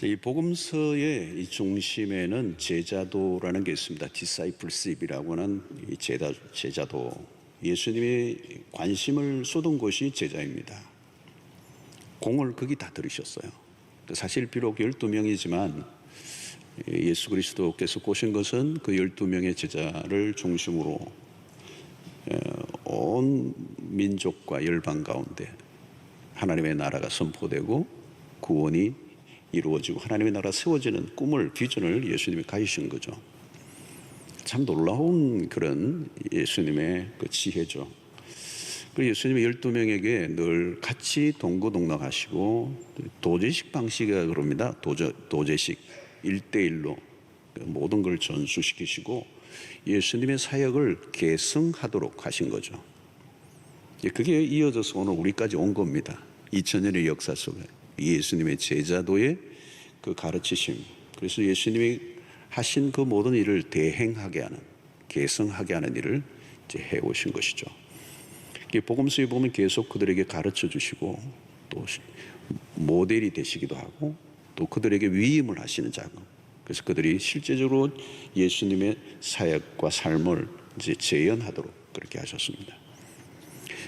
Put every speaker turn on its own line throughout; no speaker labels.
이 복음서의 이 중심에는 제자도라는 게 있습니다. discipleship이라고 하는 이 제자도. 예수님이 관심을 쏟은 곳이 제자입니다. 공을 거기 다 들이셨어요. 사실 비록 12명이지만 예수 그리스도께서 꼬신 것은 그 12명의 제자를 중심으로 온 민족과 열방 가운데 하나님의 나라가 선포되고 구원이 이루어지고 하나님의 나라 세워지는 꿈을, 비전을 예수님이 가지신 거죠. 참 놀라운 그런 예수님의 그 지혜죠. 그리고 예수님이 12명에게 늘 같이 동고동락하시고 도제식 방식이라 그럽니다. 도제식 1대1로 모든 걸 전수시키시고 예수님의 사역을 계승하도록 하신 거죠. 그게 이어져서 오늘 우리까지 온 겁니다. 2000년의 역사 속에 예수님의 제자도의 그 가르치심, 그래서 예수님이 하신 그 모든 일을 대행하게 하는, 계승하게 하는 일을 이제 해오신 것이죠. 복음서에 보면 계속 그들에게 가르쳐 주시고 또 모델이 되시기도 하고 또 그들에게 위임을 하시는 작업. 그래서 그들이 실제적으로 예수님의 사역과 삶을 이제 재현하도록 그렇게 하셨습니다.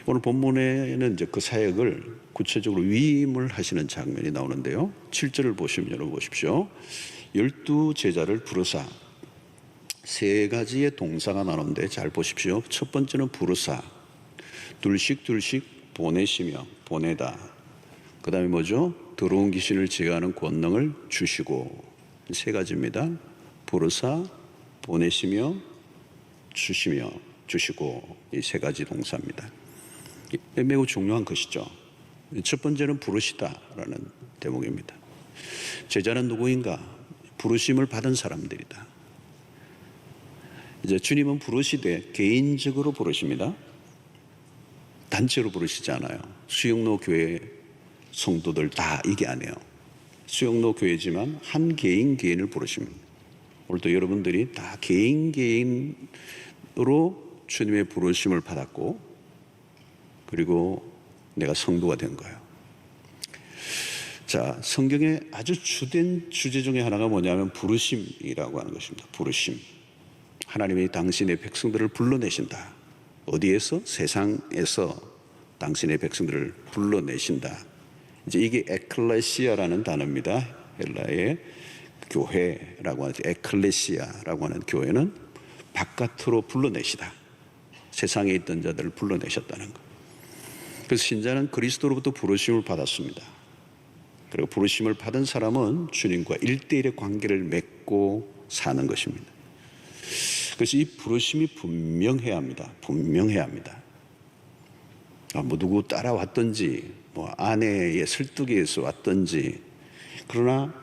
오늘 본문에는 이제 그 사역을 구체적으로 위임을 하시는 장면이 나오는데요. 7절을 보시면 여러분 보십시오. 12제자를 부르사, 세 가지의 동사가 나오는데 잘 보십시오. 첫 번째는 부르사, 둘씩 보내시며, 보내다. 그 다음에 뭐죠? 더러운 귀신을 제어하는 권능을 주시고. 세 가지입니다. 부르사, 보내시며, 주시고. 이 세 가지 동사입니다. 매우 중요한 것이죠. 첫 번째는 부르시다라는 대목입니다. 제자는 누구인가? 부르심을 받은 사람들이다. 이제 주님은 부르시되 개인적으로 부르십니다. 단체로 부르시지 않아요. 수영로 교회 성도들 다 이게 아니에요. 수영로 교회지만 한 개인을 부르십니다. 오늘도 여러분들이 다 개인으로 주님의 부르심을 받았고 그리고 내가 성도가 된 거예요. 자, 성경의 아주 주된 주제 중에 하나가 뭐냐면 부르심이라고 하는 것입니다. 부르심. 하나님이 당신의 백성들을 불러내신다. 어디에서? 세상에서 당신의 백성들을 불러내신다. 이제 이게 에클레시아라는 단어입니다. 헬라의 교회라고 하는 에클레시아라고 하는 교회는 바깥으로 불러내시다. 세상에 있던 자들을 불러내셨다는 것. 그래서 신자는 그리스도로부터 부르심을 받았습니다. 그리고 부르심을 받은 사람은 주님과 1대1의 관계를 맺고 사는 것입니다. 그래서 이 부르심이 분명해야 합니다. 분명해야 합니다. 뭐 누구 따라왔든지 뭐 아내의 설득에 의해서 왔든지, 그러나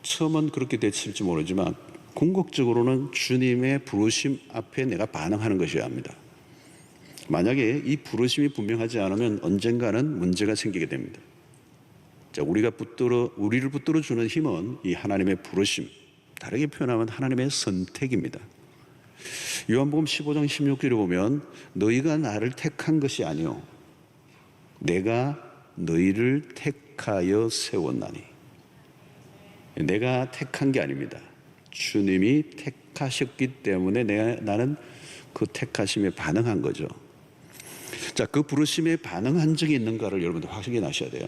처음은 그렇게 됐을지 모르지만 궁극적으로는 주님의 부르심 앞에 내가 반응하는 것이어야 합니다. 만약에 이 부르심이 분명하지 않으면 언젠가는 문제가 생기게 됩니다. 자, 우리를 붙들어 주는 힘은 이 하나님의 부르심, 다르게 표현하면 하나님의 선택입니다. 요한복음 15장 16절에 보면 너희가 나를 택한 것이 아니요 내가 너희를 택하여 세웠나니. 내가 택한 게 아닙니다. 주님이 택하셨기 때문에 나는 그 택하심에 반응한 거죠. 자, 그 부르심에 반응한 적이 있는가를 여러분들 확인하셔야 돼요.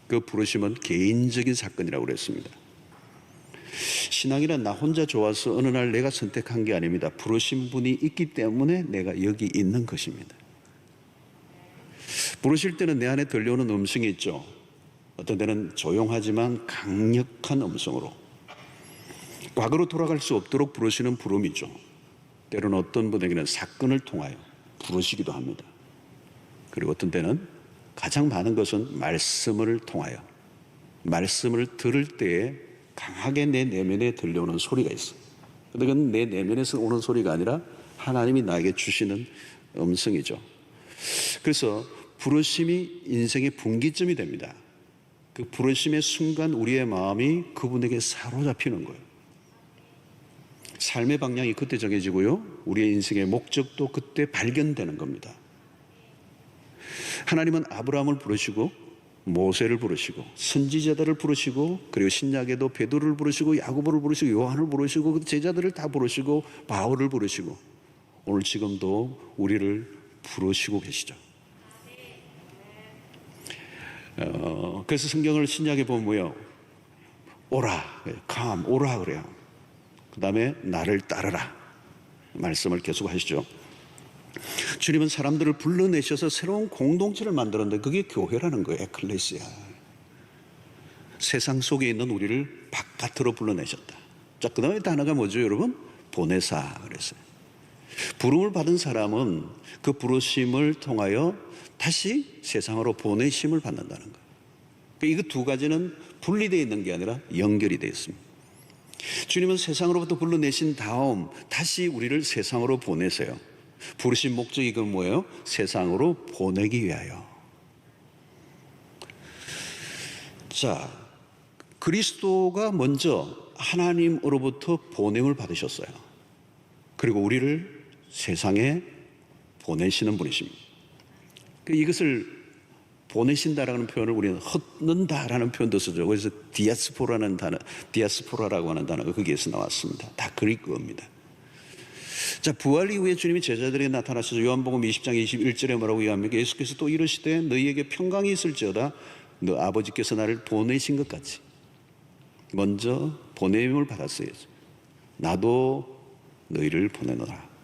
그 부르심은 개인적인 사건이라고 그랬습니다. 신앙이란 나 혼자 좋아서 어느 날 내가 선택한 게 아닙니다. 부르신 분이 있기 때문에 내가 여기 있는 것입니다. 부르실 때는 내 안에 들려오는 음성이 있죠. 어떤 때는 조용하지만 강력한 음성으로 과거로 돌아갈 수 없도록 부르시는 부름이죠. 때로는 어떤 분에게는 사건을 통하여 부르시기도 합니다. 그리고 어떤 때는 가장 많은 것은 말씀을 통하여, 말씀을 들을 때에 강하게 내 내면에 들려오는 소리가 있어요. 근데 그건 내 내면에서 오는 소리가 아니라 하나님이 나에게 주시는 음성이죠. 그래서 부르심이 인생의 분기점이 됩니다. 그 부르심의 순간 우리의 마음이 그분에게 사로잡히는 거예요. 삶의 방향이 그때 정해지고요, 우리의 인생의 목적도 그때 발견되는 겁니다. 하나님은 아브라함을 부르시고 모세를 부르시고 선지자들을 부르시고 그리고 신약에도 베드로를 부르시고 야고보를 부르시고 요한을 부르시고 그 제자들을 다 부르시고 바울을 부르시고 오늘 지금도 우리를 부르시고 계시죠. 그래서 성경을 신약에 보면 뭐예요? 오라, come, 오라 그래요. 그 다음에 나를 따르라 말씀을 계속 하시죠. 주님은 사람들을 불러내셔서 새로운 공동체를 만들었는데 그게 교회라는 거예요. 에클레시아. 세상 속에 있는 우리를 바깥으로 불러내셨다. 자, 그 다음에 단어가 뭐죠, 여러분? 보내사 그랬어요. 부름을 받은 사람은 그 부르심을 통하여 다시 세상으로 보내심을 받는다는 거예요. 그러니까 이거 두 가지는 분리되어 있는 게 아니라 연결이 되어 있습니다. 주님은 세상으로부터 불러내신 다음 다시 우리를 세상으로 보내세요. 부르신 목적이 그 뭐예요? 세상으로 보내기 위하여. 자, 그리스도가 먼저 하나님으로부터 보냄을 받으셨어요. 그리고 우리를 세상에 보내시는 분이십니다. 이것을 보내신다라는 표현을 우리는 헛는다라는 표현도 쓰죠. 그래서 디아스포라라고 하는 단어가 거기에서 나왔습니다. 다 그리스어입니다. 자, 부활 이후에 주님이 제자들에게 나타나셔서 요한복음 20장 21절에 뭐라고 이야기합니까? 예수께서 또 이르시되 너희에게 평강이 있을지어다 너 아버지께서 나를 보내신 것 같이 먼저 보냄을 받았어야지. 나도 너희를 보내노라.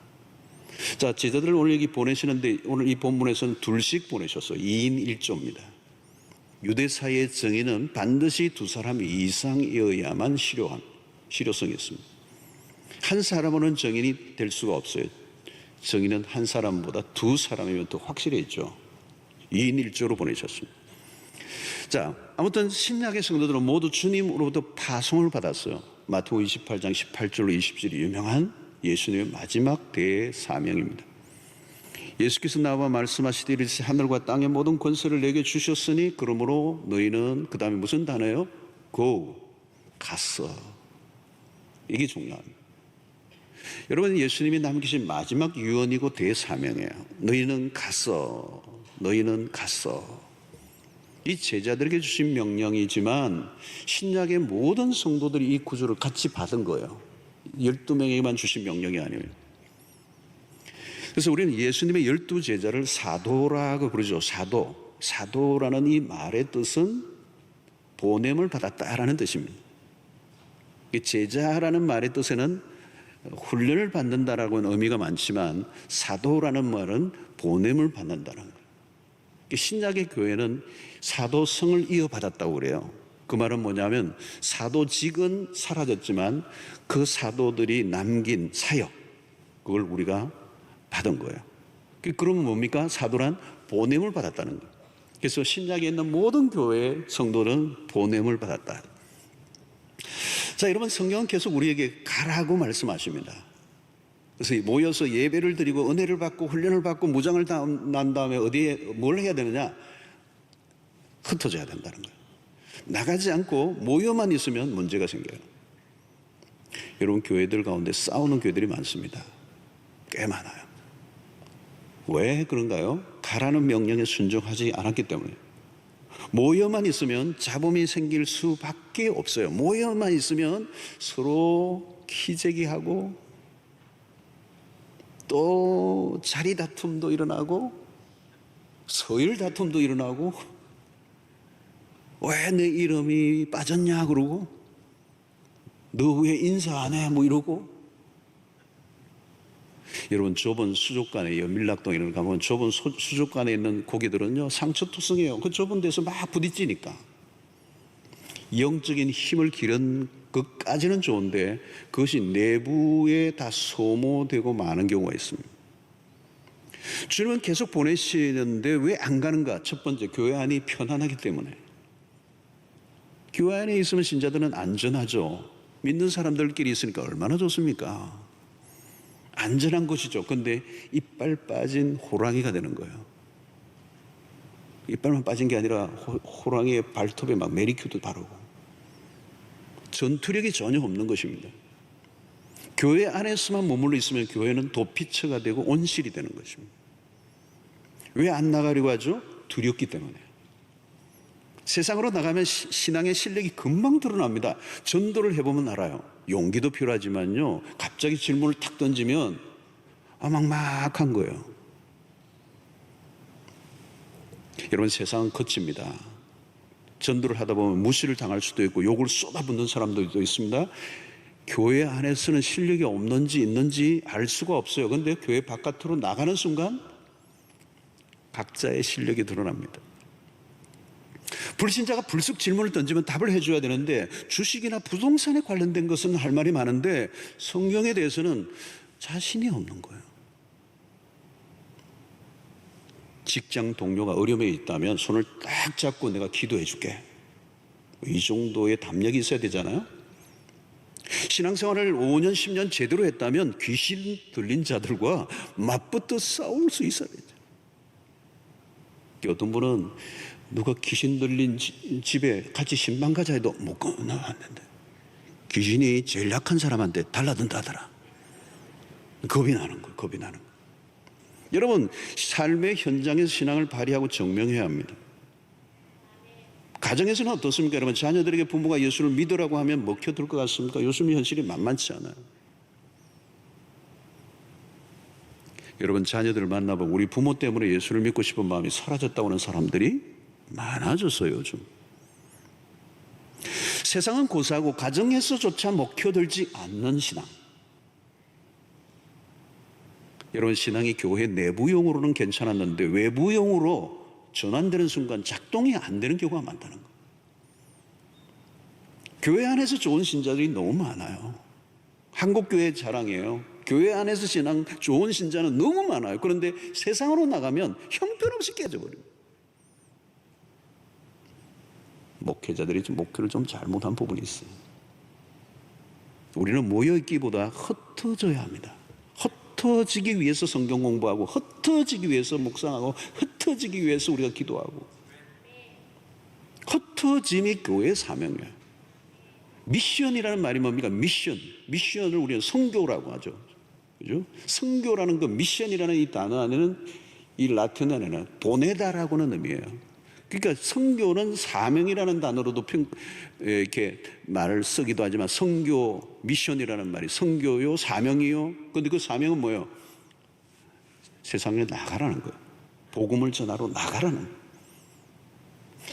자, 제자들을 오늘 여기 보내시는데 오늘 이 본문에서는 둘씩 보내셨어요. 2인 1조입니다. 유대사의 정의는 반드시 두 사람 이상이어야만 실효성이 있습니다. 한 사람으로는 정인이 될 수가 없어요. 정인은 한 사람보다 두 사람이면 더 확실해지죠. 2인 1조로 보내셨습니다. 자, 아무튼 신약의 성도들은 모두 주님으로부터 파송을 받았어요. 마태복음 28장 18절로 20절이 유명한 예수님의 마지막 대사명입니다. 예수께서 나와 말씀하시되 이르시되 하늘과 땅의 모든 권세를 내게 주셨으니 그러므로 너희는 그 다음에 무슨 단어예요? go, 갔어. 이게 중요합니다. 여러분, 예수님이 남기신 마지막 유언이고 대사명이에요. 너희는 갔어. 너희는 갔어. 이 제자들에게 주신 명령이지만 신약의 모든 성도들이 이 구조를 같이 받은 거예요. 12명에게만 주신 명령이 아니에요. 그래서 우리는 예수님의 12제자를 사도라고 부르죠. 사도라는 이 말의 뜻은 보냄을 받았다라는 뜻입니다. 제자라는 말의 뜻에는 훈련을 받는다라고는 의미가 많지만 사도라는 말은 보냄을 받는다는 거예요. 신약의 교회는 사도성을 이어받았다고 그래요. 그 말은 뭐냐면 사도직은 사라졌지만 그 사도들이 남긴 사역, 그걸 우리가 받은 거예요. 그러면 뭡니까? 사도란 보냄을 받았다는 거예요. 그래서 신약에 있는 모든 교회의 성도는 보냄을 받았다. 자, 여러분, 성경은 계속 우리에게 가라고 말씀하십니다. 그래서 모여서 예배를 드리고 은혜를 받고 훈련을 받고 무장을 난 다음에 어디에 뭘 해야 되느냐? 흩어져야 된다는 거예요. 나가지 않고 모여만 있으면 문제가 생겨요. 여러분, 교회들 가운데 싸우는 교회들이 많습니다. 꽤 많아요. 왜 그런가요? 가라는 명령에 순종하지 않았기 때문에. 모여만 있으면 잡음이 생길 수밖에 없어요. 모여만 있으면 서로 키재기하고 또 자리 다툼도 일어나고 서열 다툼도 일어나고 왜 내 이름이 빠졌냐 그러고 너 왜 인사 안 해? 뭐 이러고. 여러분, 좁은 수족관에 밀락동 이런 데 가면 좁은 수족관에 있는 고기들은요 상처투성이에요. 그 좁은 데서 막 부딪히니까. 영적인 힘을 기른 것까지는 좋은데 그것이 내부에 다 소모되고 많은 경우가 있습니다. 주님은 계속 보내시는데 왜 안 가는가? 첫 번째, 교회 안이 편안하기 때문에. 교회 안에 있으면 신자들은 안전하죠. 믿는 사람들끼리 있으니까 얼마나 좋습니까? 안전한 곳이죠. 근데 이빨 빠진 호랑이가 되는 거예요. 이빨만 빠진 게 아니라 호랑이의 발톱에 막 메리큐도 바르고 전투력이 전혀 없는 것입니다. 교회 안에서만 머물러 있으면 교회는 도피처가 되고 온실이 되는 것입니다. 왜 안 나가려고 하죠? 두렵기 때문에. 세상으로 나가면 신앙의 실력이 금방 드러납니다. 전도를 해보면 알아요. 용기도 필요하지만요, 갑자기 질문을 탁 던지면 막막한 거예요. 여러분, 세상은 거칩니다. 전도를 하다 보면 무시를 당할 수도 있고 욕을 쏟아붓는 사람들도 있습니다. 교회 안에서는 실력이 없는지 있는지 알 수가 없어요. 그런데 교회 바깥으로 나가는 순간 각자의 실력이 드러납니다. 불신자가 불쑥 질문을 던지면 답을 해줘야 되는데, 주식이나 부동산에 관련된 것은 할 말이 많은데 성경에 대해서는 자신이 없는 거예요. 직장 동료가 어려움에 있다면 손을 딱 잡고 내가 기도해 줄게, 이 정도의 담력이 있어야 되잖아요. 신앙생활을 5년 10년 제대로 했다면 귀신 들린 자들과 맞붙어 싸울 수 있어야 되죠. 어떤 분은 누가 귀신 들린 집에 같이 신방 가자 해도 못 나왔는데 귀신이 제일 약한 사람한테 달라든다더라. 겁이 나는 거예요. 겁이 나는 거예요. 여러분, 삶의 현장에서 신앙을 발휘하고 증명해야 합니다. 가정에서는 어떻습니까? 여러분, 자녀들에게 부모가 예수를 믿으라고 하면 먹혀들 것 같습니까? 요즘 현실이 만만치 않아요. 여러분, 자녀들을 만나보고 우리 부모 때문에 예수를 믿고 싶은 마음이 사라졌다고 하는 사람들이 많아졌어요, 요즘. 세상은 고사하고 가정에서조차 먹혀들지 않는 신앙. 여러분, 신앙이 교회 내부용으로는 괜찮았는데 외부용으로 전환되는 순간 작동이 안 되는 경우가 많다는 거예요. 교회 안에서 좋은 신자들이 너무 많아요. 한국교회 자랑이에요. 교회 안에서 신앙 좋은 신자는 너무 많아요. 그런데 세상으로 나가면 형편없이 깨져버려요. 목회자들이 목회를 좀 잘못한 부분이 있어요. 우리는 모여있기보다 흩어져야 합니다. 흩어지기 위해서 성경 공부하고, 흩어지기 위해서 묵상하고, 흩어지기 위해서 우리가 기도하고. 흩어짐이 교회의 사명이에요. 미션이라는 말이 뭡니까? 미션을 우리는 선교라고 하죠. 그죠? 선교라는 그 미션이라는 이 단어 안에는, 이 라틴 안에는 보내다라고는 의미예요. 그러니까 선교는 사명이라는 단어로도 이렇게 말을 쓰기도 하지만, 선교, 미션이라는 말이 선교요, 사명이요. 그런데 그 사명은 뭐예요? 세상에 나가라는 거예요. 복음을 전하러 나가라는 거예요.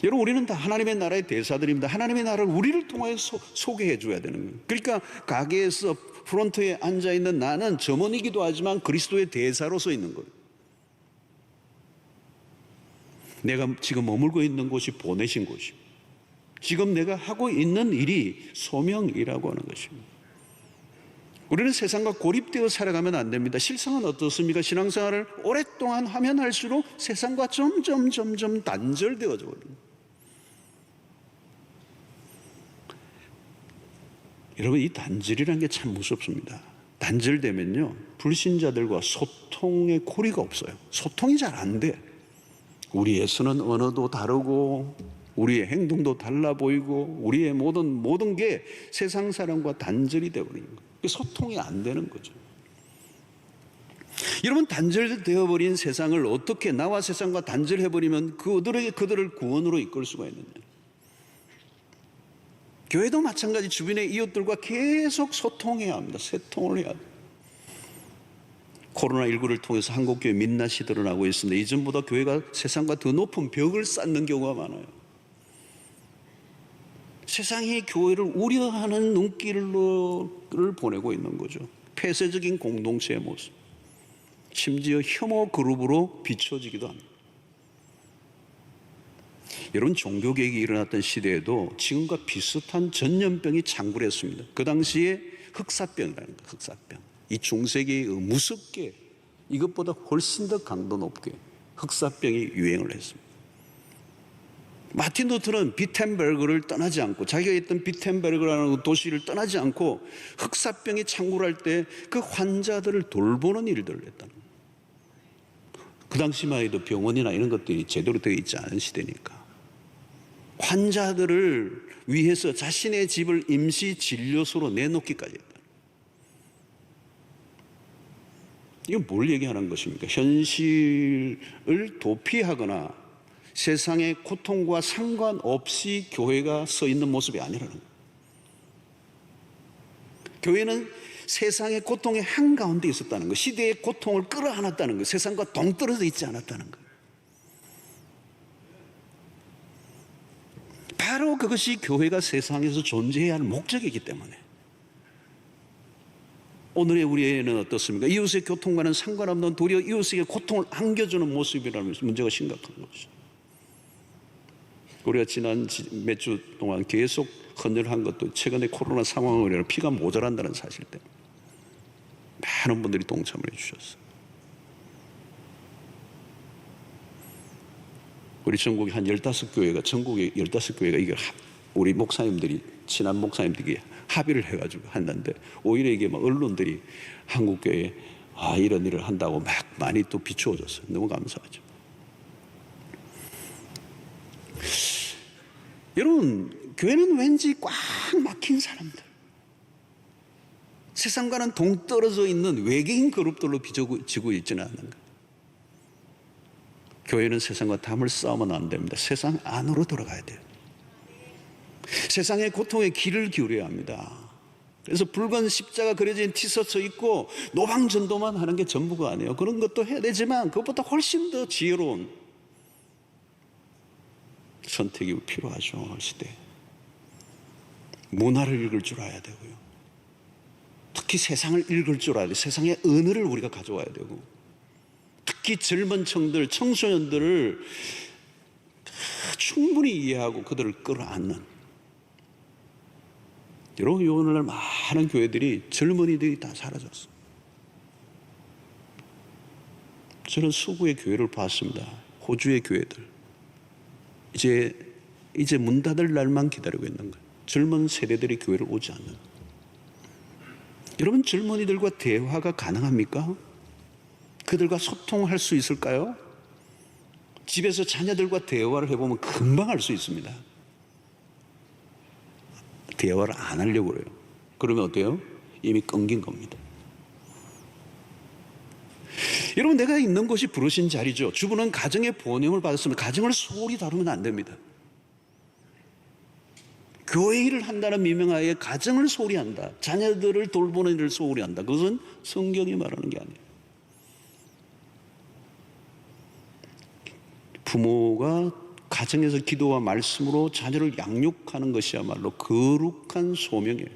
여러분, 우리는 다 하나님의 나라의 대사들입니다. 하나님의 나라를 우리를 통해서 소개해 줘야 되는 거예요. 그러니까 가게에서 프론트에 앉아있는 나는 점원이기도 하지만 그리스도의 대사로서 있는 거예요. 내가 지금 머물고 있는 곳이 보내신 곳입니다. 지금 내가 하고 있는 일이 소명이라고 하는 것입니다. 우리는 세상과 고립되어 살아가면 안 됩니다. 실상은 어떻습니까? 신앙생활을 오랫동안 하면 할수록 세상과 점점 단절되어져 버립니다. 여러분, 이 단절이라는 게 참 무섭습니다. 단절되면요, 불신자들과 소통의 고리가 없어요. 소통이 잘 안 돼. 우리의 쓰는 언어도 다르고 우리의 행동도 달라 보이고 우리의 모든 게 세상 사람과 단절이 되어버리는 거예요. 소통이 안 되는 거죠. 여러분, 단절되어버린 세상을 어떻게 나와 세상과 단절해버리면 그들을 구원으로 이끌 수가 있느냐. 교회도 마찬가지, 주변의 이웃들과 계속 소통해야 합니다. 소통을 해야 돼요. 코로나19를 통해서 한국교회 민낯이 드러나고 있습니다. 이전보다 교회가 세상과 더 높은 벽을 쌓는 경우가 많아요. 세상이 교회를 우려하는 눈길을 보내고 있는 거죠. 폐쇄적인 공동체의 모습, 심지어 혐오 그룹으로 비춰지기도 합니다. 여러분, 종교개혁이 일어났던 시대에도 지금과 비슷한 전염병이 창궐했습니다. 그 당시에 흑사병이라는 거예요. 흑사병. 이 중세기에 무섭게, 이것보다 훨씬 더 강도 높게 흑사병이 유행을 했습니다. 마틴 루터는 비텐베르그를 떠나지 않고, 자기가 있던 비텐베르그라는 도시를 떠나지 않고 흑사병이 창궐할 때 그 환자들을 돌보는 일들을 했다는 거예요. 그 당시만 해도 병원이나 이런 것들이 제대로 되어 있지 않은 시대니까 환자들을 위해서 자신의 집을 임시 진료소로 내놓기까지 했다. 이건 뭘 얘기하는 것입니까? 현실을 도피하거나 세상의 고통과 상관없이 교회가 서 있는 모습이 아니라는 거예요. 교회는 세상의 고통의 한가운데 있었다는 거예요. 시대의 고통을 끌어안았다는 거예요. 세상과 동떨어져 있지 않았다는 거예요. 바로 그것이 교회가 세상에서 존재해야 할 목적이기 때문에 오늘의 우리에는 어떻습니까? 이웃의 고통과는 상관없는 도리어 이웃에게 고통을 안겨주는 모습이라는 문제가 심각한 것이죠. 우리가 지난 몇 주 동안 계속 헌혈한 것도 최근에 코로나 상황으로 인해 피가 모자란다는 사실 때문에 많은 분들이 동참을 해주셨어요. 우리 전국에 한 15교회가, 전국에 15교회가 이걸 우리 목사님들이, 친한 목사님들이 합의를 해가지고 했는데, 오히려 이게 막 언론들이 한국교회에 이런 일을 한다고 막 많이 또 비추어졌어요. 너무 감사하죠. 여러분, 교회는 왠지 꽉 막힌 사람들, 세상과는 동떨어져 있는 외계인 그룹들로 빚어지고 있지는 않는가. 교회는 세상과 담을 쌓으면 안 됩니다. 세상 안으로 들어가야 돼요. 세상의 고통에 귀를 기울여야 합니다. 그래서 붉은 십자가 그려진 티셔츠 입고 노방전도만 하는 게 전부가 아니에요. 그런 것도 해야 되지만 그것보다 훨씬 더 지혜로운 선택이 필요하죠. 시대. 문화를 읽을 줄 알아야 되고요. 특히 세상을 읽을 줄 알아야 돼요. 세상의 언어를 우리가 가져와야 되고, 특히 젊은 층들, 청소년들을 충분히 이해하고 그들을 끌어안는. 여러분, 오늘날 많은 교회들이 젊은이들이 다 사라졌어요. 저는 서구의 교회를 봤습니다. 호주의 교회들. 이제 문 닫을 날만 기다리고 있는 거예요. 젊은 세대들이 교회를 오지 않는. 여러분, 젊은이들과 대화가 가능합니까? 그들과 소통할 수 있을까요? 집에서 자녀들과 대화를 해보면 금방 할 수 있습니다. 대화를 안 하려고 그래요. 그러면 어때요? 이미 끊긴 겁니다. 여러분, 내가 있는 곳이 부르신 자리죠. 주부는 가정의 보냄을 받았으면 가정을 소홀히 다루면 안 됩니다. 교회 일을 한다는 미명하에 가정을 소홀히 한다, 자녀들을 돌보는 일을 소홀히 한다, 그것은 성경이 말하는 게 아니에요. 부모가 가정에서 기도와 말씀으로 자녀를 양육하는 것이야말로 거룩한 소명이에요.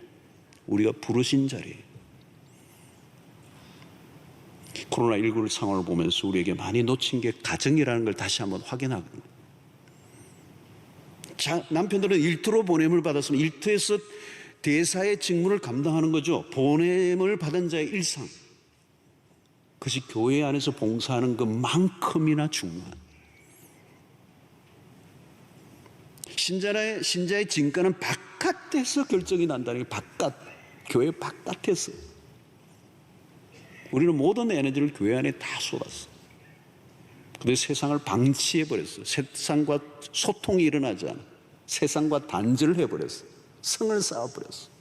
우리가 부르신 자리예요. 코로나19 상황을 보면서 우리에게 많이 놓친 게 가정이라는 걸 다시 한번 확인하거든요. 남편들은 일터로 보냄을 받았으면 일터에서 대사의 직무를 감당하는 거죠. 보냄을 받은 자의 일상, 그것이 교회 안에서 봉사하는 것만큼이나 중요한. 신자의 진가는 바깥에서 결정이 난다는 게, 교회 바깥에서. 우리는 모든 에너지를 교회 안에 다 쏟았어. 그런데 세상을 방치해버렸어. 세상과 소통이 일어나지 않아. 세상과 단절을 해버렸어. 성을 쌓아버렸어.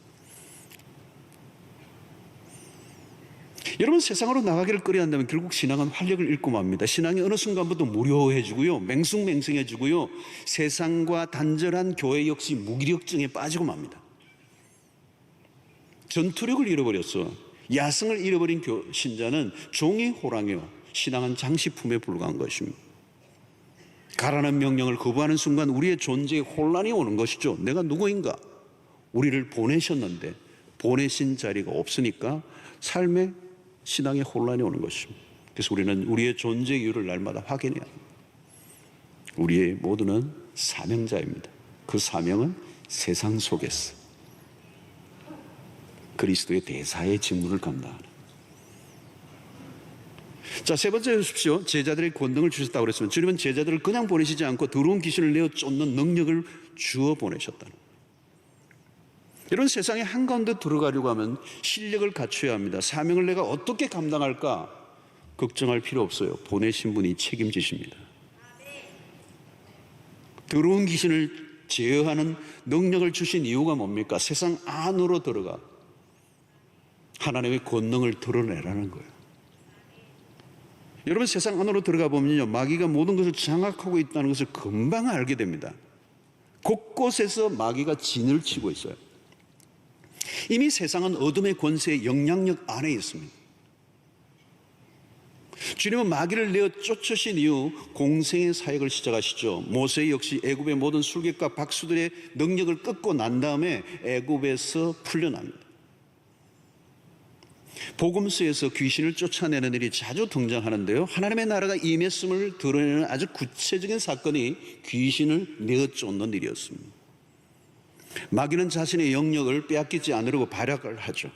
여러분, 세상으로 나가기를 꺼려한다면 결국 신앙은 활력을 잃고 맙니다. 신앙이 어느 순간부터 무료해지고요, 맹숭맹숭해지고요, 세상과 단절한 교회 역시 무기력증에 빠지고 맙니다. 전투력을 잃어버렸어. 야성을 잃어버린 신자는 종이 호랑이요, 신앙은 장식품에 불과한 것입니다. 가라는 명령을 거부하는 순간 우리의 존재에 혼란이 오는 것이죠. 내가 누구인가? 우리를 보내셨는데 보내신 자리가 없으니까 삶에, 신앙에 혼란이 오는 것입니다. 그래서 우리는 우리의 존재 이유를 날마다 확인해야 합니다. 우리의 모두는 사명자입니다. 그 사명은 세상 속에서 그리스도의 대사의 직무를 감당하는. 자, 세 번째 보십시오. 제자들의 권능을 주셨다고 그랬으면, 주님은 제자들을 그냥 보내시지 않고 더러운 귀신을 내어 쫓는 능력을 주어 보내셨다는. 이런 세상의 한가운데 들어가려고 하면 실력을 갖춰야 합니다. 사명을 내가 어떻게 감당할까 걱정할 필요 없어요. 보내신 분이 책임지십니다. 더러운 귀신을 제어하는 능력을 주신 이유가 뭡니까? 세상 안으로 들어가 하나님의 권능을 드러내라는 거예요. 여러분, 세상 안으로 들어가 보면요, 마귀가 모든 것을 장악하고 있다는 것을 금방 알게 됩니다. 곳곳에서 마귀가 진을 치고 있어요. 이미 세상은 어둠의 권세의 영향력 안에 있습니다. 주님은 마귀를 내어 쫓으신 이후 공생의 사역을 시작하시죠. 모세 역시 애굽의 모든 술객과 박수들의 능력을 끊고 난 다음에 애굽에서 풀려납니다. 복음서에서 귀신을 쫓아내는 일이 자주 등장하는데요, 하나님의 나라가 임했음을 드러내는 아주 구체적인 사건이 귀신을 내어 쫓는 일이었습니다. 마귀는 자신의 영역을 빼앗기지 않으려고 발악을 하죠.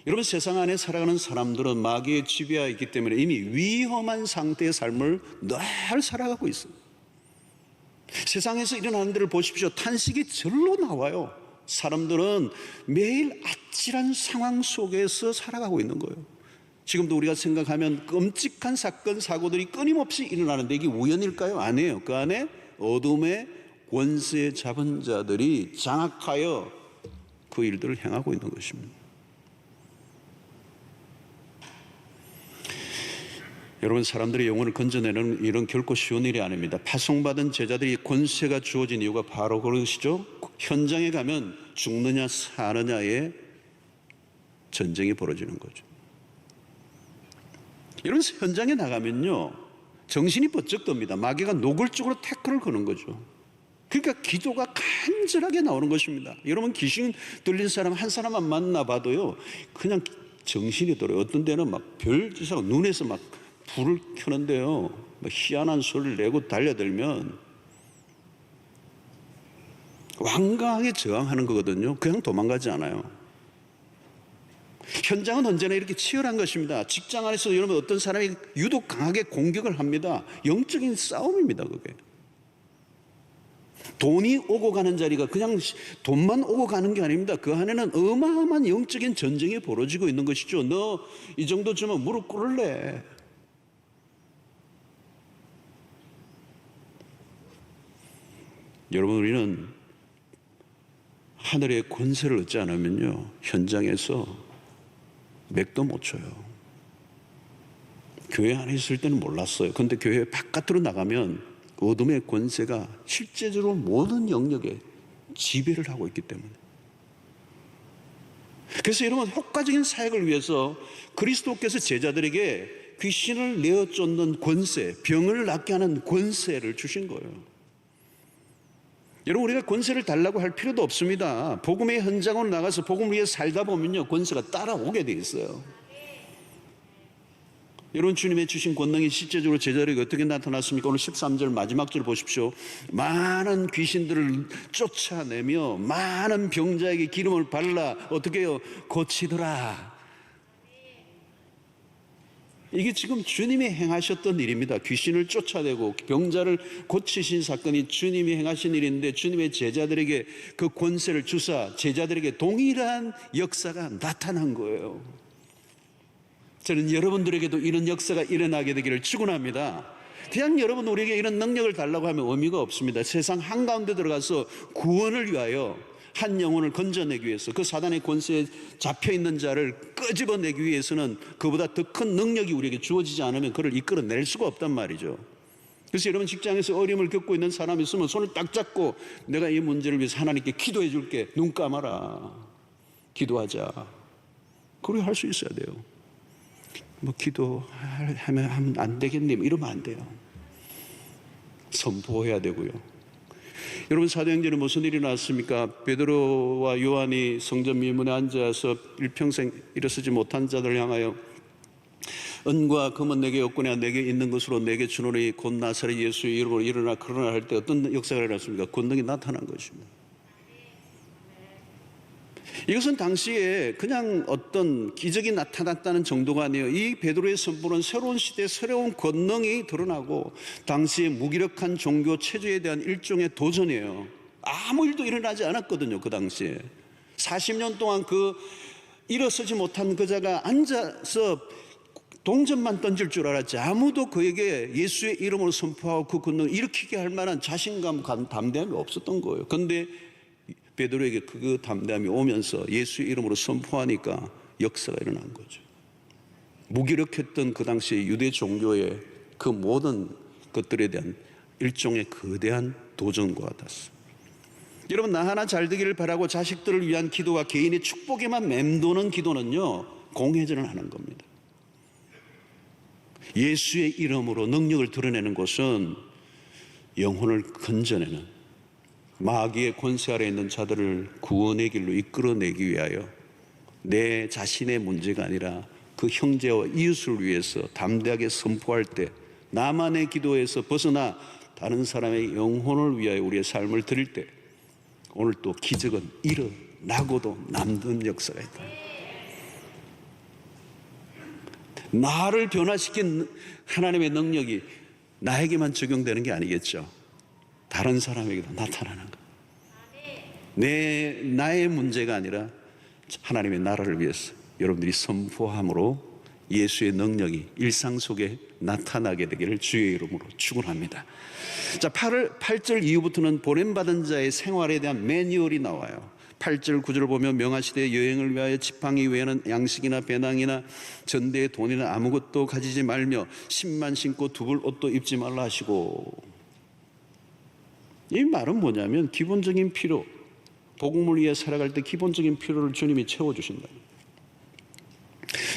여러분, 세상 안에 살아가는 사람들은 마귀의 지배하에 있기 때문에 이미 위험한 상태의 삶을 늘 살아가고 있습니다. 세상에서 일어나는 데를 보십시오. 탄식이 절로 나와요. 사람들은 매일 아찔한 상황 속에서 살아가고 있는 거예요. 지금도 우리가 생각하면 끔찍한 사건, 사고들이 끊임없이 일어나는데 이게 우연일까요? 아니에요. 그 안에 어둠의 권세 잡은 자들이 장악하여 그 일들을 행하고 있는 것입니다. 여러분, 사람들의 영혼을 건져내는 일은 결코 쉬운 일이 아닙니다. 파송받은 제자들이 권세가 주어진 이유가 바로 그것이죠. 현장에 가면 죽느냐 사느냐의 전쟁이 벌어지는 거죠. 여러분, 현장에 나가면요, 정신이 번쩍 듭니다. 마귀가 노골적으로 태클을 거는 거죠. 그러니까 기도가 간절하게 나오는 것입니다. 여러분, 귀신 들린 사람 한 사람만 만나봐도요, 그냥 정신이 들어요. 어떤 데는 막 별짓하고 눈에서 막 불을 켜는데요, 희한한 소리를 내고 달려들면 완강하게 저항하는 거거든요. 그냥 도망가지 않아요. 현장은 언제나 이렇게 치열한 것입니다. 직장 안에서 여러분, 어떤 사람이 유독 강하게 공격을 합니다. 영적인 싸움입니다, 그게. 돈이 오고 가는 자리가 그냥 돈만 오고 가는 게 아닙니다. 그 안에는 어마어마한 영적인 전쟁이 벌어지고 있는 것이죠. 너 이 정도 주면 무릎 꿇을래? 여러분, 우리는 하늘의 권세를 얻지 않으면요, 현장에서 맥도 못 쳐요. 교회 안에 있을 때는 몰랐어요. 그런데 교회 바깥으로 나가면 어둠의 권세가 실제적으로 모든 영역에 지배를 하고 있기 때문에. 그래서 여러분, 효과적인 사역을 위해서 그리스도께서 제자들에게 귀신을 내어 쫓는 권세, 병을 낫게 하는 권세를 주신 거예요. 여러분, 우리가 권세를 달라고 할 필요도 없습니다. 복음의 현장으로 나가서 복음 위에 살다 보면요, 권세가 따라오게 돼 있어요. 여러분, 주님의 주신 권능이 실제적으로 제자들에게 어떻게 나타났습니까? 오늘 13절 마지막 절 보십시오. 많은 귀신들을 쫓아내며 많은 병자에게 기름을 발라 어떻게 해요? 고치더라. 이게 지금 주님이 행하셨던 일입니다. 귀신을 쫓아내고 병자를 고치신 사건이 주님이 행하신 일인데, 주님의 제자들에게 그 권세를 주사 제자들에게 동일한 역사가 나타난 거예요. 저는 여러분들에게도 이런 역사가 일어나게 되기를 축원합니다. 그냥 여러분, 우리에게 이런 능력을 달라고 하면 의미가 없습니다. 세상 한가운데 들어가서 구원을 위하여 한 영혼을 건져내기 위해서, 그 사단의 권세에 잡혀있는 자를 끄집어내기 위해서는 그보다 더 큰 능력이 우리에게 주어지지 않으면 그를 이끌어낼 수가 없단 말이죠. 그래서 여러분, 직장에서 어려움을 겪고 있는 사람이 있으면 손을 딱 잡고 내가 이 문제를 위해서 하나님께 기도해 줄게. 눈 감아라. 기도하자. 그렇게 할 수 있어야 돼요. 뭐 기도하면 안 되겠니? 이러면 안 돼요. 선포해야 되고요. 여러분, 사도행전에 무슨 일이 났습니까? 베드로와 요한이 성전 미문에 앉아서 일평생 일어서지 못한 자들을 향하여 은과 금은 내게 없거니와 내게 있는 것으로 내게 주노니 곧 나사렛 예수의 이름으로 일어나 그러나 할 때 어떤 역사가 일어났습니까? 권능이 나타난 것입니다. 이것은 당시에 그냥 어떤 기적이 나타났다는 정도가 아니에요. 이 베드로의 선포는 새로운 시대에 새로운 권능이 드러나고 당시의 무기력한 종교 체제에 대한 일종의 도전이에요. 아무 일도 일어나지 않았거든요, 그 당시에. 40년 동안 그 일어서지 못한 그자가 앉아서 동전만 던질 줄 알았지, 아무도 그에게 예수의 이름으로 선포하고 그 권능을 일으키게 할 만한 자신감, 담대함이 없었던 거예요. 그런데 베드로에게 그 담대함이 오면서 예수의 이름으로 선포하니까 역사가 일어난 거죠. 무기력했던 그 당시 유대 종교의 그 모든 것들에 대한 일종의 거대한 도전과 같았어. 여러분, 나 하나 잘 되기를 바라고 자식들을 위한 기도가 개인의 축복에만 맴도는 기도는요, 공회전을 하는 겁니다. 예수의 이름으로 능력을 드러내는 것은 영혼을 건져내는, 마귀의 권세 아래 있는 자들을 구원의 길로 이끌어내기 위하여 내 자신의 문제가 아니라 그 형제와 이웃을 위해서 담대하게 선포할 때 나만의 기도에서 벗어나 다른 사람의 영혼을 위하여 우리의 삶을 드릴 때 오늘 또 기적은 일어나고도 남는 역사가 있다. 나를 변화시킨 하나님의 능력이 나에게만 적용되는 게 아니겠죠. 다른 사람에게도 나타나는 것. 나의 문제가 아니라 하나님의 나라를 위해서 여러분들이 선포함으로 예수의 능력이 일상 속에 나타나게 되기를 주의 이름으로 축원합니다. 자, 8절 이후부터는 보냄받은 자의 생활에 대한 매뉴얼이 나와요. 8절 9절을 보면 명하시되 여행을 위하여 지팡이 외에는 양식이나 배낭이나 전대의 돈이나 아무것도 가지지 말며 신만 신고 두벌 옷도 입지 말라 하시고, 이 말은 뭐냐면 기본적인 필요, 복음을 위해 살아갈 때 기본적인 필요를 주님이 채워주신다.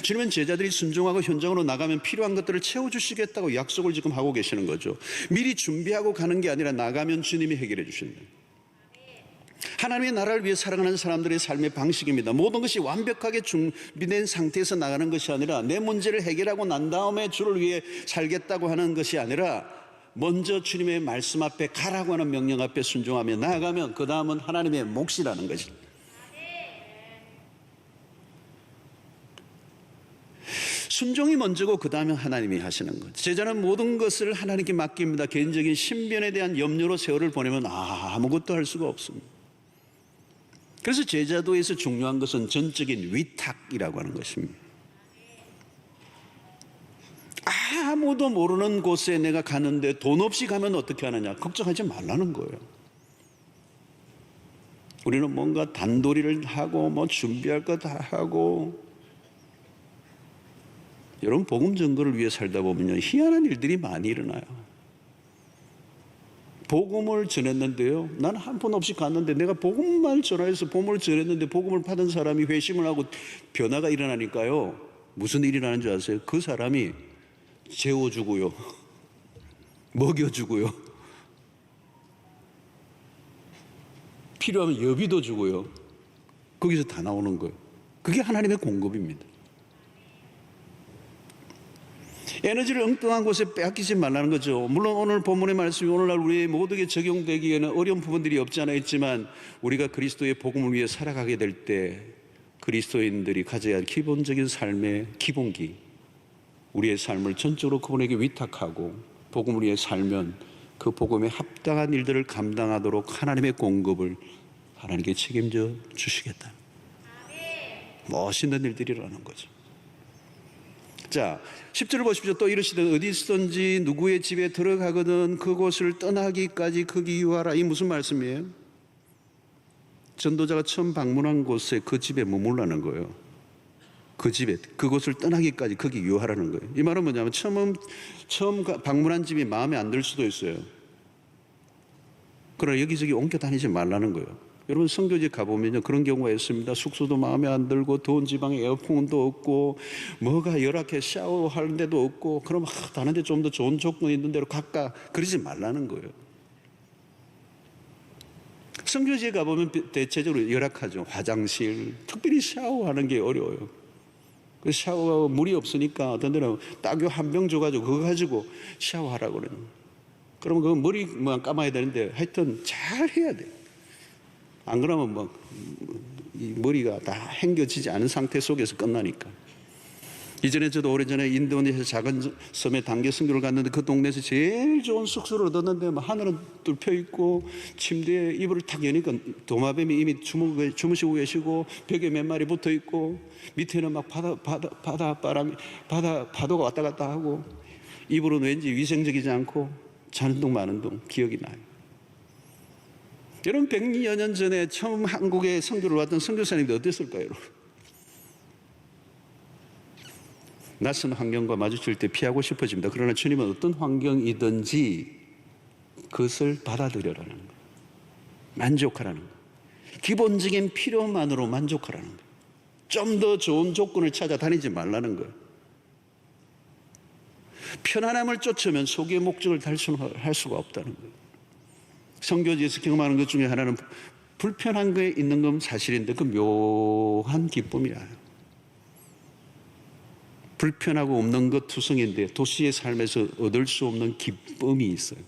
주님은 제자들이 순종하고 현장으로 나가면 필요한 것들을 채워주시겠다고 약속을 지금 하고 계시는 거죠. 미리 준비하고 가는 게 아니라 나가면 주님이 해결해 주신다. 하나님의 나라를 위해 살아가는 사람들의 삶의 방식입니다. 모든 것이 완벽하게 준비된 상태에서 나가는 것이 아니라 내 문제를 해결하고 난 다음에 주를 위해 살겠다고 하는 것이 아니라 먼저 주님의 말씀 앞에 가라고 하는 명령 앞에 순종하며 나아가면 그 다음은 하나님의 몫이라는 것이. 순종이 먼저고 그 다음에 하나님이 하시는 것. 제자는 모든 것을 하나님께 맡깁니다. 개인적인 신변에 대한 염려로 세월을 보내면 아무것도 할 수가 없습니다. 그래서 제자도에서 중요한 것은 전적인 위탁이라고 하는 것입니다. 아무도 모르는 곳에 내가 가는데 돈 없이 가면 어떻게 하느냐, 걱정하지 말라는 거예요. 우리는 뭔가 단도리를 하고 뭐 준비할 거 다 하고, 여러분 복음 전거를 위해 살다 보면요 희한한 일들이 많이 일어나요. 복음을 전했는데요, 나는 한 푼 없이 갔는데 내가 복음만 전해서 복음을 전했는데 복음을 받은 사람이 회심을 하고 변화가 일어나니까요, 무슨 일이 나는 줄 아세요? 그 사람이 재워주고요, 먹여주고요, 필요하면 여비도 주고요. 거기서 다 나오는 거예요. 그게 하나님의 공급입니다. 에너지를 엉뚱한 곳에 빼앗기지 말라는 거죠. 물론 오늘 본문의 말씀이 오늘날 우리 모두에게 적용되기에는 어려운 부분들이 없지 않아 있지만, 우리가 그리스도의 복음을 위해 살아가게 될 때 그리스도인들이 가져야 할 기본적인 삶의 기본기, 우리의 삶을 전적으로 그분에게 위탁하고 복음을 위해 살면 그 복음에 합당한 일들을 감당하도록 하나님의 공급을 하나님께 책임져 주시겠다. 멋있는 일들이 일어나는 거죠. 자, 10절을 보십시오. 또 이르시되 어디 있든지 누구의 집에 들어가거든 그곳을 떠나기까지 거기 유하라. 이 무슨 말씀이에요? 전도자가 처음 방문한 곳에 그 집에 머물라는 거예요. 그 집에, 그곳을 떠나기까지 거기 유하라는 거예요. 이 말은 뭐냐면 처음 방문한 집이 마음에 안 들 수도 있어요. 그러나 여기저기 옮겨 다니지 말라는 거예요. 여러분 선교지 가보면요 그런 경우가 있습니다. 숙소도 마음에 안 들고 더운 지방에 에어컨도 없고 뭐가 열악해 샤워하는 데도 없고, 그럼 다른 데 좀 더 좋은 조건이 있는 데로 갈까, 그러지 말라는 거예요. 선교지에 가보면 대체적으로 열악하죠. 화장실, 특별히 샤워하는 게 어려워요. 그 샤워하고 물이 없으니까 어떤 데는 따교 한 병 줘가지고 그거 가지고 샤워하라고 그래요. 그러면 그 머리만 감아야 되는데 하여튼 잘 해야 돼요. 안 그러면 이 머리가 다 헹겨지지 않은 상태 속에서 끝나니까. 이전에 저도 오래전에 인도네시아 작은 섬에 단기 선교를 갔는데 그 동네에서 제일 좋은 숙소를 얻었는데 하늘은 뚫혀 있고 침대에 이불을 탁 여니까 도마뱀이 이미 주무시고 계시고 벽에 몇 마리 붙어 있고 밑에는 막 파도가 왔다 갔다 하고, 이불은 왠지 위생적이지 않고 자는 동 마는 동 기억이 나요. 여러분 100여 년 전에 처음 한국에 선교를 왔던 선교사님들 어땠을까요? 여러분? 낯선 환경과 마주칠 때 피하고 싶어집니다. 그러나 주님은 어떤 환경이든지 그것을 받아들여라는 거예요. 만족하라는 거예요. 기본적인 필요만으로 만족하라는 거예요. 좀 더 좋은 조건을 찾아다니지 말라는 거예요. 편안함을 쫓으면 소기의 목적을 달성할 수가 없다는 거예요. 선교지에서 경험하는 것 중에 하나는 불편한 거에 있는 건 사실인데 그 묘한 기쁨이야. 불편하고 없는 것 투성인데 도시의 삶에서 얻을 수 없는 기쁨이 있어요.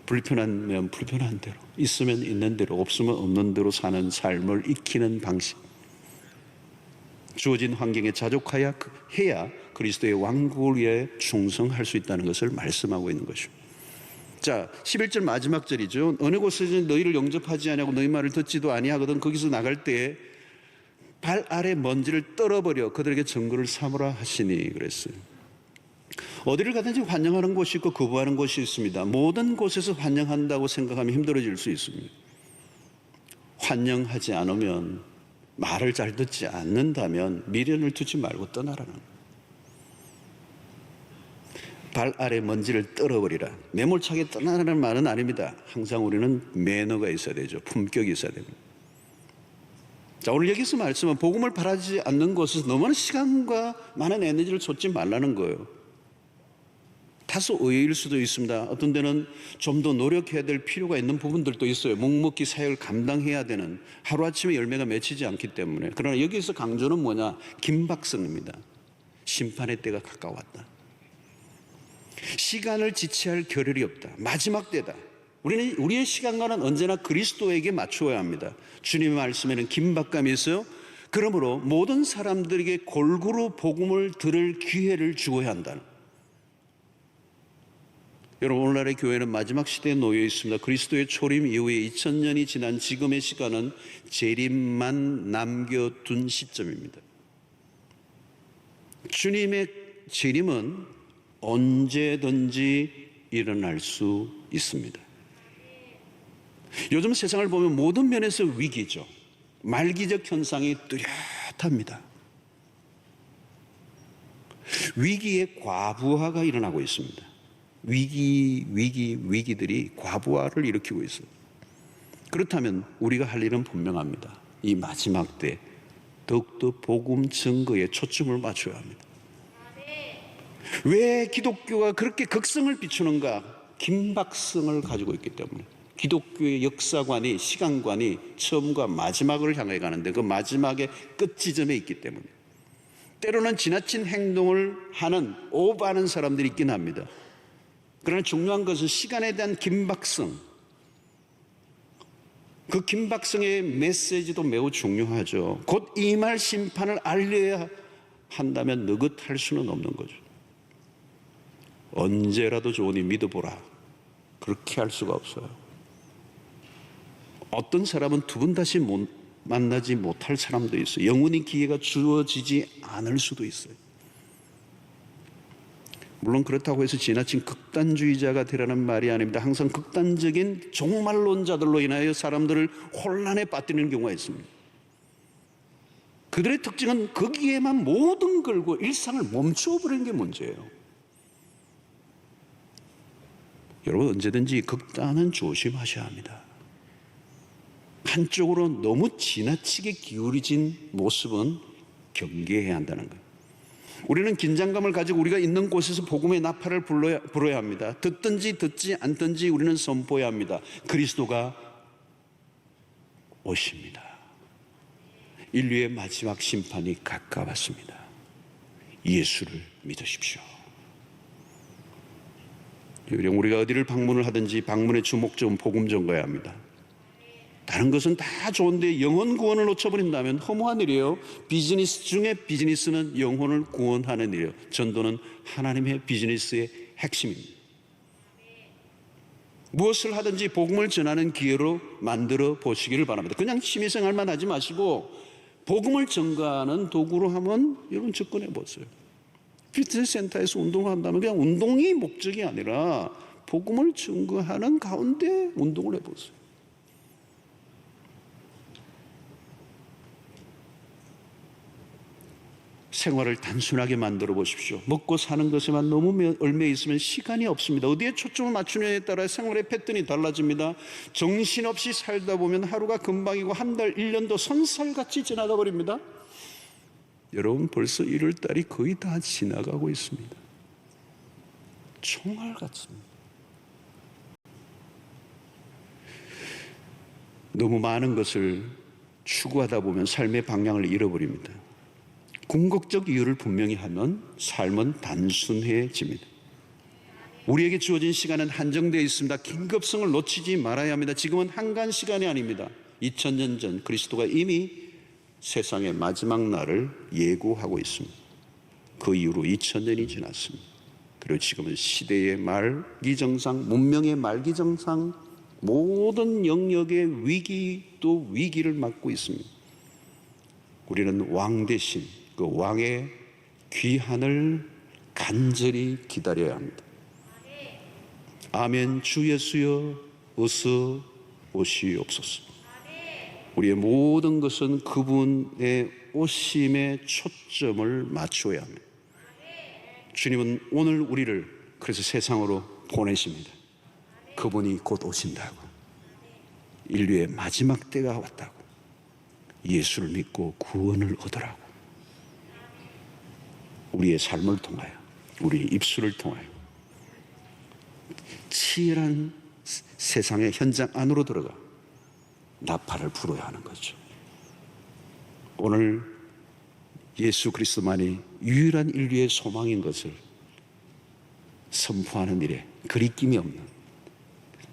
불편하면 불편한 대로, 있으면 있는 대로, 없으면 없는 대로 사는 삶을 익히는 방식. 주어진 환경에 자족해야 그리스도의 왕국을 위해 충성할 수 있다는 것을 말씀하고 있는 것입니다. 자, 11절 마지막 절이죠. 어느 곳에서 너희를 영접하지 아니하고 너희 말을 듣지도 아니하거든 거기서 나갈 때에 발 아래 먼지를 떨어버려 그들에게 증거를 삼으라 하시니 그랬어요. 어디를 가든지 환영하는 곳이 있고 거부하는 곳이 있습니다. 모든 곳에서 환영한다고 생각하면 힘들어질 수 있습니다. 환영하지 않으면, 말을 잘 듣지 않는다면 미련을 두지 말고 떠나라는 거예요. 발 아래 먼지를 떨어버리라. 매몰차게 떠나라는 말은 아닙니다. 항상 우리는 매너가 있어야 되죠. 품격이 있어야 됩니다. 자, 오늘 여기서 말씀은 복음을 바라지 않는 곳에서 너무 많은 시간과 많은 에너지를 쏟지 말라는 거예요. 다소 의외일 수도 있습니다. 어떤 데는 좀 더 노력해야 될 필요가 있는 부분들도 있어요. 묵묵히 사역을 감당해야 되는, 하루아침에 열매가 맺히지 않기 때문에. 그러나 여기서 강조는 뭐냐? 긴박성입니다. 심판의 때가 가까웠다. 시간을 지체할 겨를이 없다. 마지막 때다. 우리는 우리의 시간과는 언제나 그리스도에게 맞추어야 합니다. 주님의 말씀에는 긴박감이 있어요. 그러므로 모든 사람들에게 골고루 복음을 들을 기회를 주어야 한다. 여러분, 오늘날의 교회는 마지막 시대에 놓여 있습니다. 그리스도의 초림 이후에 2000년이 지난 지금의 시간은 재림만 남겨둔 시점입니다. 주님의 재림은 언제든지 일어날 수 있습니다. 요즘 세상을 보면 모든 면에서 위기죠. 말기적 현상이 뚜렷합니다. 위기의 과부하가 일어나고 있습니다. 위기들이 과부하를 일으키고 있어요. 그렇다면 우리가 할 일은 분명합니다. 이 마지막 때 더욱더 복음 증거에 초점을 맞춰야 합니다. 왜 기독교가 그렇게 극성을 비추는가? 긴박성을 가지고 있기 때문에. 기독교의 역사관이, 시간관이 처음과 마지막을 향해 가는데 그 마지막의 끝 지점에 있기 때문에. 때로는 지나친 행동을 하는, 오버하는 사람들이 있긴 합니다. 그러나 중요한 것은 시간에 대한 긴박성, 그 긴박성의 메시지도 매우 중요하죠. 곧 임할 심판을 알려야 한다면 느긋할 수는 없는 거죠. 언제라도 좋으니 믿어보라. 그렇게 할 수가 없어요. 어떤 사람은 두 번 다시 만나지 못할 사람도 있어요. 영원히 기회가 주어지지 않을 수도 있어요. 물론 그렇다고 해서 지나친 극단주의자가 되라는 말이 아닙니다. 항상 극단적인 종말론자들로 인하여 사람들을 혼란에 빠뜨리는 경우가 있습니다. 그들의 특징은 거기에만 모든 걸고 일상을 멈춰버리는 게 문제예요. 여러분, 언제든지 극단은 조심하셔야 합니다. 한쪽으로 너무 지나치게 기울어진 모습은 경계해야 한다는 거예요. 우리는 긴장감을 가지고 우리가 있는 곳에서 복음의 나팔을 불어야 합니다. 듣든지 듣지 않든지 우리는 선포해야 합니다. 그리스도가 오십니다. 인류의 마지막 심판이 가까웠습니다. 예수를 믿으십시오. 우리가 어디를 방문을 하든지 방문의 주목점은 복음 전가야 합니다. 다른 것은 다 좋은데 영혼 구원을 놓쳐버린다면 허무한 일이에요. 비즈니스 중에 비즈니스는 영혼을 구원하는 일이에요. 전도는 하나님의 비즈니스의 핵심입니다. 무엇을 하든지 복음을 전하는 기회로 만들어 보시기를 바랍니다. 그냥 취미생활만 하지 마시고 복음을 전가하는 도구로 한번 여러분 접근해 보세요. 피트니스 센터에서 운동을 한다면 그냥 운동이 목적이 아니라 복음을 전가하는 가운데 운동을 해보세요. 생활을 단순하게 만들어 보십시오. 먹고 사는 것에만 너무 얽매 있으면 시간이 없습니다. 어디에 초점을 맞추느냐에 따라 생활의 패턴이 달라집니다. 정신없이 살다 보면 하루가 금방이고 한 달, 1년도 선살같이 지나가 버립니다. 여러분, 벌써 1월달이 거의 다 지나가고 있습니다. 총알 같습니다. 너무 많은 것을 추구하다 보면 삶의 방향을 잃어버립니다. 궁극적 이유를 분명히 하면 삶은 단순해집니다. 우리에게 주어진 시간은 한정되어 있습니다. 긴급성을 놓치지 말아야 합니다. 지금은 한간 시간이 아닙니다. 2000년 전 그리스도가 이미 세상의 마지막 날을 예고하고 있습니다. 그 이후로 2000년이 지났습니다. 그리고 지금은 시대의 말기정상, 문명의 말기정상, 모든 영역의 위기 또 위기를 맞고 있습니다. 우리는 왕 대신 그 왕의 귀환을 간절히 기다려야 합니다. 아멘. 주 예수여 어서 오시옵소서. 우리의 모든 것은 그분의 오심에 초점을 맞추어야 합니다. 주님은 오늘 우리를 그래서 세상으로 보내십니다. 그분이 곧 오신다고. 인류의 마지막 때가 왔다고. 예수를 믿고 구원을 얻으라고. 우리의 삶을 통하여, 우리의 입술을 통하여 치열한 세상의 현장 안으로 들어가 나팔을 불어야 하는 거죠. 오늘 예수 그리스도만이 유일한 인류의 소망인 것을 선포하는 일에 거리낌이 없는,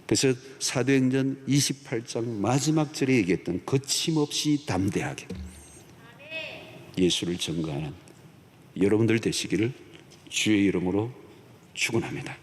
그래서 사도행전 28장 마지막 절에 얘기했던 거침없이 담대하게 예수를 증거하는 여러분들 되시기를 주의 이름으로 축원합니다.